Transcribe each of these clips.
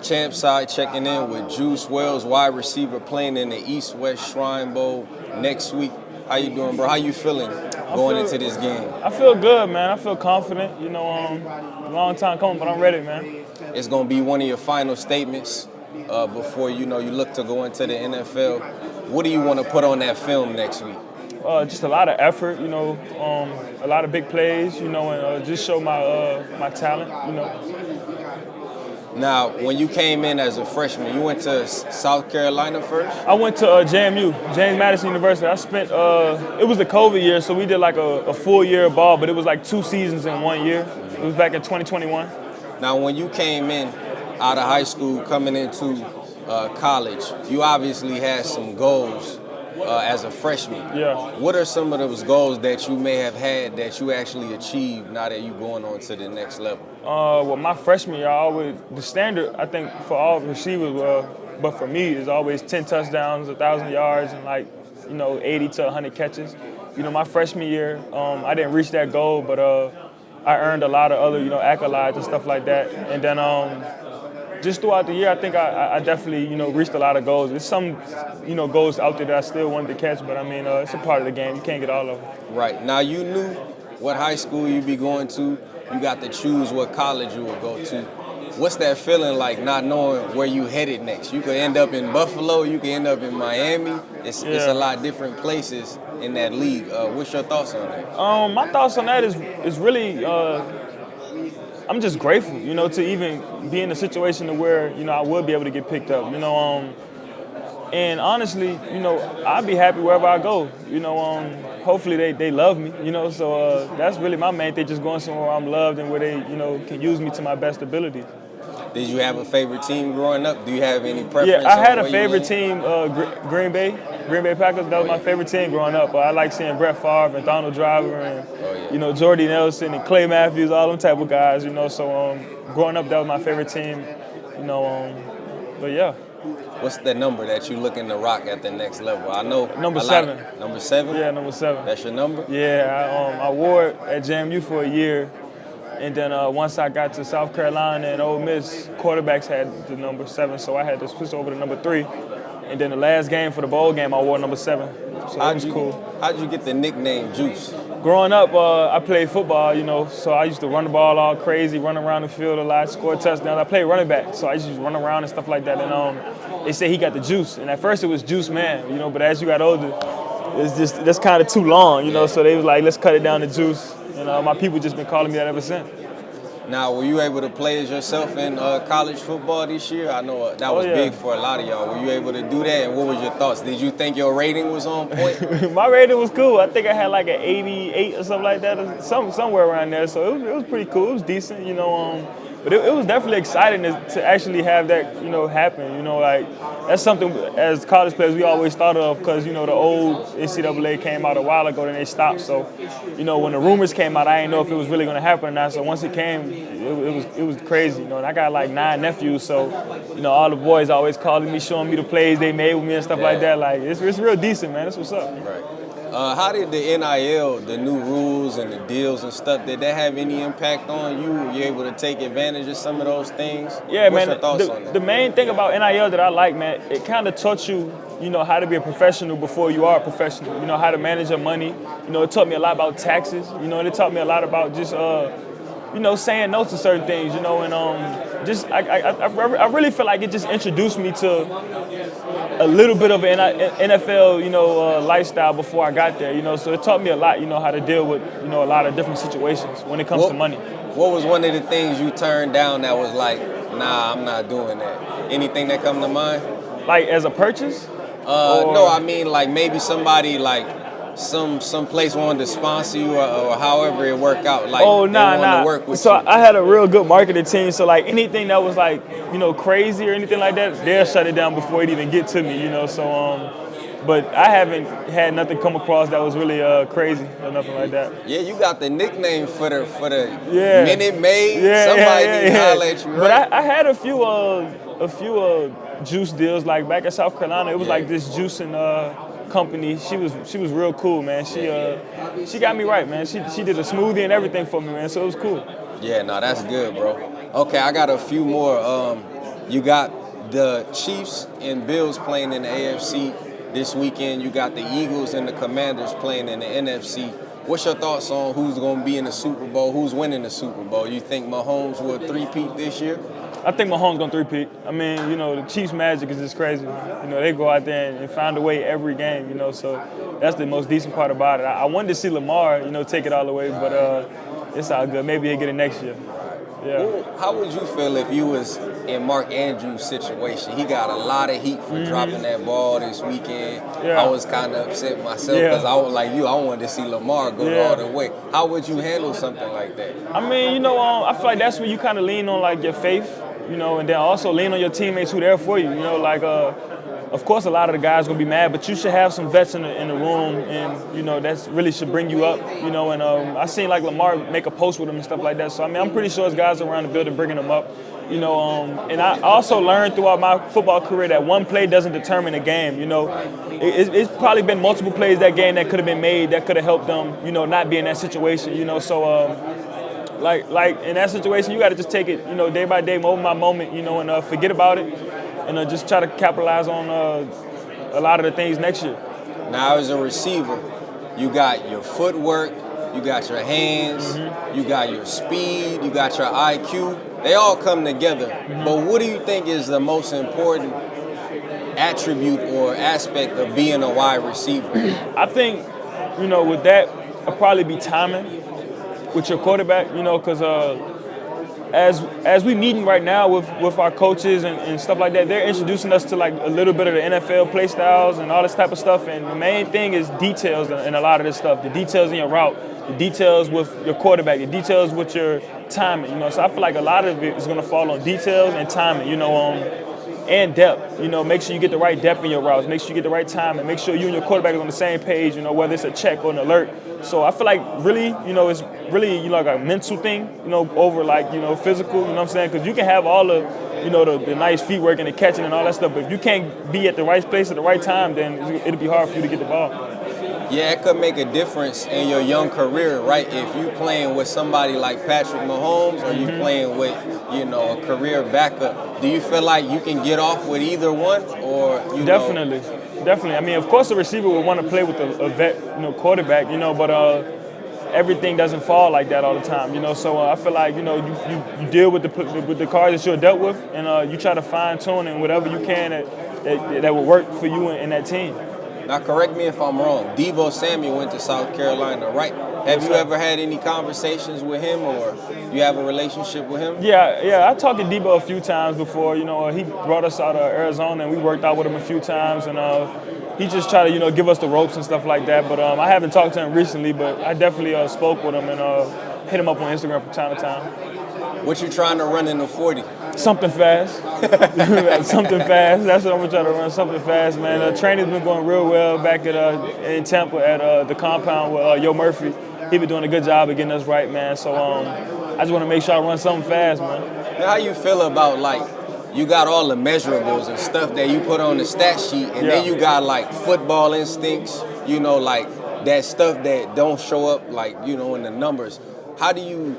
CHAMPSIDE checking in with Juice Wells, wide receiver playing in the East-West Shrine Bowl next week. How you doing, bro? How you feeling going into this game? I feel good, man. I feel confident. Long time coming, but I'm ready, man. It's going to be one of your final statements before you look to go into the NFL. What do you want to put on that film next week? Just a lot of effort, a lot of big plays, and just show my talent, Now, when you came in as a freshman, you went to South Carolina first? I went to JMU, James Madison University. I spent, it was the COVID year, so we did like a full year of ball, but it was like 2 seasons in 1 year. It was back in 2021. Now, when you came in out of high school, coming into college, you obviously had some goals as a freshman. Yeah. What are some of those goals that you may have had that you actually achieved now that you're going on to the next level? Well, my freshman year, the standard, I think, for all receivers, but for me, is always 10 touchdowns, 1,000 yards, and 80 to 100 catches. My freshman year, I didn't reach that goal, but I earned a lot of other, accolades and stuff like that. And then just throughout the year, I think I definitely, reached a lot of goals. There's some, goals out there that I still wanted to catch, but I mean, it's a part of the game. You can't get all of them. Right. Now, you knew what high school you'd be going to. You got to choose what college you would go to. What's that feeling like, not knowing where you headed next? You could end up in Buffalo. You could end up in Miami. It's a lot of different places in that league. What's your thoughts on that? My thoughts on that is really, I'm just grateful, to even be in a situation to where, I would be able to get picked up, and honestly, I'd be happy wherever I go, hopefully they love me, so that's really my main thing, just going somewhere where I'm loved and where they, can use me to my best ability. Did you have a favorite team growing up? Do you have any preference? Yeah, I had a favorite team, Green Bay Packers. That was my favorite team growing up. I like seeing Brett Favre and Donald Driver and, Jordy Nelson and Clay Matthews, all them type of guys, so growing up, that was my favorite team, but yeah. What's the number that you're looking to rock at the next level? I know number 7. Number 7? Yeah, number 7. That's your number? Yeah, I wore it at JMU for a year. And then once I got to South Carolina and Ole Miss, quarterbacks had the number 7, so I had to switch over to number 3. And then the last game for the bowl game, I wore number 7. So that was cool. How'd you get the nickname Juice? Growing up, I played football, so I used to run the ball all crazy, run around the field a lot, score touchdowns. I played running back, so I used to run around and stuff like that. And they say he got the juice. And at first it was Juice Man, but as you got older, that's kind of too long, so they was like, let's cut it down to Juice. My people just been calling me that ever since. Now, were you able to play as yourself in college football this year? I know that was big for a lot of y'all. Were you able to do that, and what was your thoughts? Did you think your rating was on point? My rating was cool. I think I had like an 88 or something like that, or somewhere around there. So it was pretty cool. It was decent, But it was definitely exciting to actually have that, happen. That's something as college players we always thought of because, the old NCAA came out a while ago, then they stopped. So, when the rumors came out, I didn't know if it was really going to happen or not. So once it came, it was crazy, And I got like 9 nephews, so, all the boys always calling me, showing me the plays they made with me and stuff like that. Like, it's real decent, man. That's what's up. Right. How did the NIL, the new rules and the deals and stuff, did that have any impact on you? Were you able to take advantage of some of those things? Yeah, What's man. Your thoughts on that? The main thing about NIL that I like, man, it kind of taught you, how to be a professional before you are a professional. How to manage your money. It taught me a lot about taxes. It taught me a lot about just, saying no to certain things. And I really feel like it just introduced me to a little bit of an NFL, lifestyle before I got there, So it taught me a lot, how to deal with, a lot of different situations when it comes to money. What was one of the things you turned down that was like, nah, I'm not doing that? Anything that come to mind? Like as a purchase? No, I mean like maybe somebody like some place wanted to sponsor you or however it worked out. Like nah. To work with so you. I had a real good marketing team. So like anything that was like, crazy or anything like that, they'll shut it down before it even get to me, So, but I haven't had nothing come across that was really crazy or nothing like that. Yeah, you got the nickname for the Minute Maid. Somebody need to holler at you, right? But I had a few juice deals like back in South Carolina. It was like this juicing company. She was real cool, man. She got me right, man. She did a smoothie and everything for me, man. So it was cool. Yeah, no, that's good, bro. Okay, I got a few more You got the Chiefs and Bills playing in the AFC this weekend. You got the Eagles and the Commanders playing in the NFC. What's your thoughts on who's going to be in the Super Bowl? Who's winning the Super Bowl? You think Mahomes will three-peat this year? I think Mahomes going to three-peat. I mean, the Chiefs' magic is just crazy. They go out there and find a way every game, so that's the most decent part about it. I wanted to see Lamar, take it all the way, but it's all good. Maybe he'll get it next year. Yeah. Well, how would you feel if you was in Mark Andrews' situation? He got a lot of heat for dropping that ball this weekend. Yeah. I was kind of upset myself because I was like you. I wanted to see Lamar go all the way. How would you handle something like that? I mean, I feel like that's where you kind of lean on like your faith, and then also lean on your teammates who are there for you. Of course, a lot of the guys gonna be mad, but you should have some vets in the room, and that's really should bring you up. And I seen like Lamar make a post with him and stuff like that. So I mean, I'm pretty sure there's guys around the building bringing them up. And I also learned throughout my football career that one play doesn't determine a game. It's probably been multiple plays that game that could have been made that could have helped them, not be in that situation. So like in that situation, you got to just take it, day by day, moment by moment, and forget about it. And just try to capitalize on a lot of the things next year. Now, as a receiver, you got your footwork, you got your hands, you got your speed, you got your IQ. They all come together. But what do you think is the most important attribute or aspect of being a wide receiver? I think, with that, it'll probably be timing with your quarterback, because as we meeting right now with our coaches and stuff like that, they're introducing us to like a little bit of the NFL play styles and all this type of stuff. And the main thing is details in a lot of this stuff. The details in your route, the details with your quarterback, the details with your timing. So I feel like a lot of it is going to fall on details and timing. And depth. Make sure you get the right depth in your routes. Make sure you get the right time, and make sure you and your quarterback are on the same page. Whether it's a check or an alert. So I feel like really, it's really like a mental thing. Over like physical. You know what I'm saying? Because you can have all the the nice feet work and the catching and all that stuff, but if you can't be at the right place at the right time, then it'll be hard for you to get the ball. Yeah, it could make a difference in your young career, right? If you playing with somebody like Patrick Mahomes or you playing with, a career backup, do you feel like you can get off with either one, or Definitely. I mean, of course, the receiver would want to play with a vet, quarterback, but everything doesn't fall like that all the time, So I feel like you deal with the cards that you're dealt with, and you try to fine tune and whatever you can that will work for you and that team. Now, correct me if I'm wrong. Deebo Samuel went to South Carolina, right? Have you ever had any conversations with him, or you have a relationship with him? Yeah. I talked to Deebo a few times before. He brought us out of Arizona, and we worked out with him a few times, and he just tried to, give us the ropes and stuff like that. But I haven't talked to him recently, but I definitely spoke with him and hit him up on Instagram from time to time. What you trying to run in the 40? Something fast. Something fast. That's what I'm going to try to run, something fast, man. Training's been going real well back in Tampa at the compound with Yo Murphy. He been doing a good job of getting us right, man. So I just want to make sure I run something fast, man. Now, how you feel about, like, you got all the measurables and stuff that you put on the stat sheet, and then you got, like, football instincts, like that stuff that don't show up, like, in the numbers. How do you,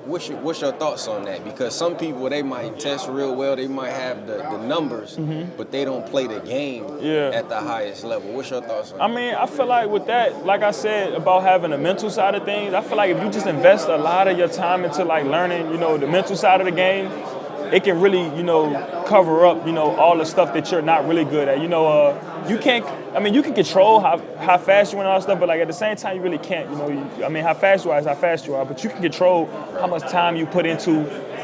what's your thoughts on that? Because some people, they might test real well, they might have the numbers, but they don't play the game at the highest level. What's your thoughts on that? I feel like with that, like I said, about having the mental side of things, I feel like if you just invest a lot of your time into like learning, the mental side of the game, it can really, cover up, all the stuff that you're not really good at. You can control how fast you run and all that stuff, but like at the same time, you really can't. How fast you are is how fast you are, but you can control how much time you put into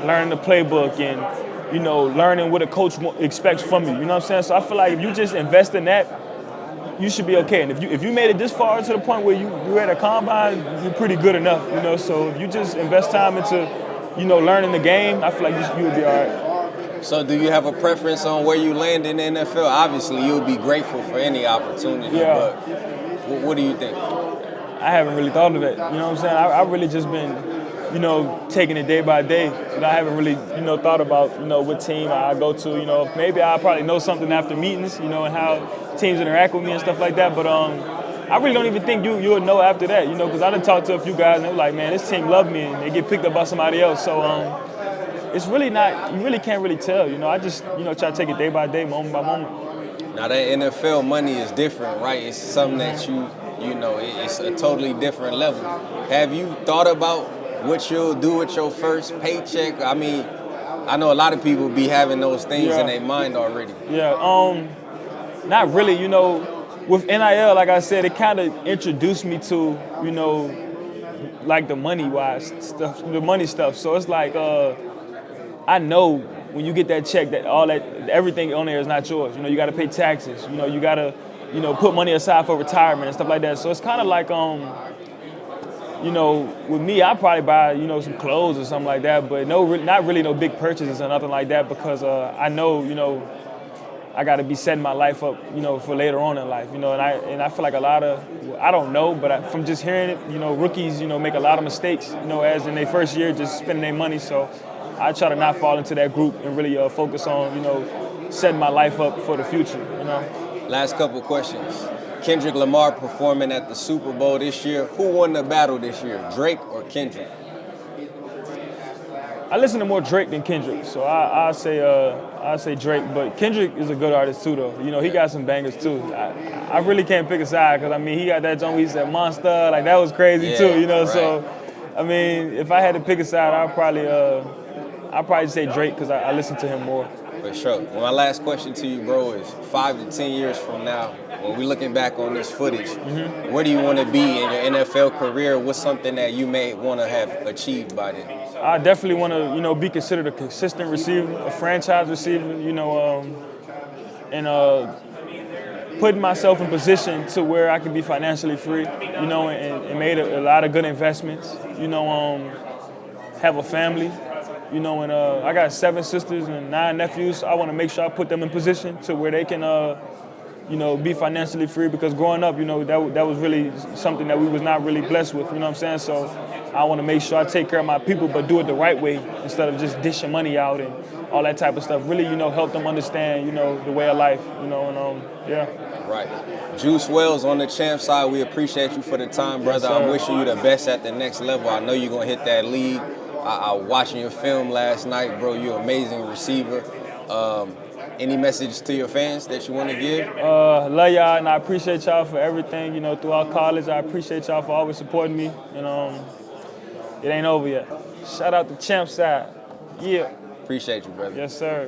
learning the playbook and, learning what a coach expects from you. You know what I'm saying? So I feel like if you just invest in that, you should be okay. And if you made it this far to the point where you're at a combine, you're pretty good enough. So if you just invest time into learning the game, I feel like you would be all right. So do you have a preference on where you land in the NFL? Obviously, you'll be grateful for any opportunity, but what do you think? I haven't really thought of it. You know what I'm saying? I've really just been, taking it day by day. I haven't really, thought about, what team I go to. Maybe I'll probably know something after meetings, and how teams interact with me and stuff like that. But I really don't even think you'll know after that, because I done talked to a few guys and they're like, man, this team loved me, and they get picked up by somebody else. So it's really not. You really can't really tell. You know, I just try to take it day by day, moment by moment. Now that NFL money is different, right? It's something that it's a totally different level. Have you thought about what you'll do with your first paycheck? I mean, I know a lot of people be having those things in their mind already. Yeah, not really. You know, with NIL, like I said, it kind of introduced me to, like the money-wise stuff, the money stuff. So it's like, I know when you get that check that everything on there is not yours. You know, you got to pay taxes. You know, you got to, put money aside for retirement and stuff like that. So it's kind of like, with me, I probably buy, some clothes or something like that, but not really no big purchases or nothing like that because I know, I got to be setting my life up, for later on in life, and I feel like a lot of, I don't know, but from just hearing it, rookies, make a lot of mistakes, as in their first year just spending their money. So I try to not fall into that group and really focus on, setting my life up for the future, Last couple questions. Kendrick Lamar performing at the Super Bowl this year. Who won the battle this year, Drake or Kendrick? I listen to more Drake than Kendrick, so I say Drake. But Kendrick is a good artist too, though. He got some bangers too. I really can't pick a side because he got that joint where he said Monster, like that was crazy too. Right. So if I had to pick a side, I'd probably say Drake because I listen to him more. For sure. Well, my last question to you, bro, is 5 to 10 years from now, when we're looking back on this footage, where do you want to be in your NFL career? What's something that you may want to have achieved by then? I definitely want to, be considered a consistent receiver, a franchise receiver, and putting myself in position to where I can be financially free, and made a lot of good investments, have a family. And I got 7 sisters and 9 nephews. So I want to make sure I put them in position to where they can, be financially free. Because growing up, that was really something that we was not really blessed with. You know what I'm saying? So I want to make sure I take care of my people, but do it the right way instead of just dishing money out and all that type of stuff. Really, help them understand, the way of life. Right. Juice Wells on the champ side. We appreciate you for the time, brother. Yes, I'm wishing you the best at the next level. I know you're gonna hit that league. I watching your film last night, bro. You're an amazing receiver. Any message to your fans that you want to give? Love y'all, and I appreciate y'all for everything. Throughout college, I appreciate y'all for always supporting me. And it ain't over yet. Shout out to CHAMPSIDE. Yeah. Appreciate you, brother. Yes, sir.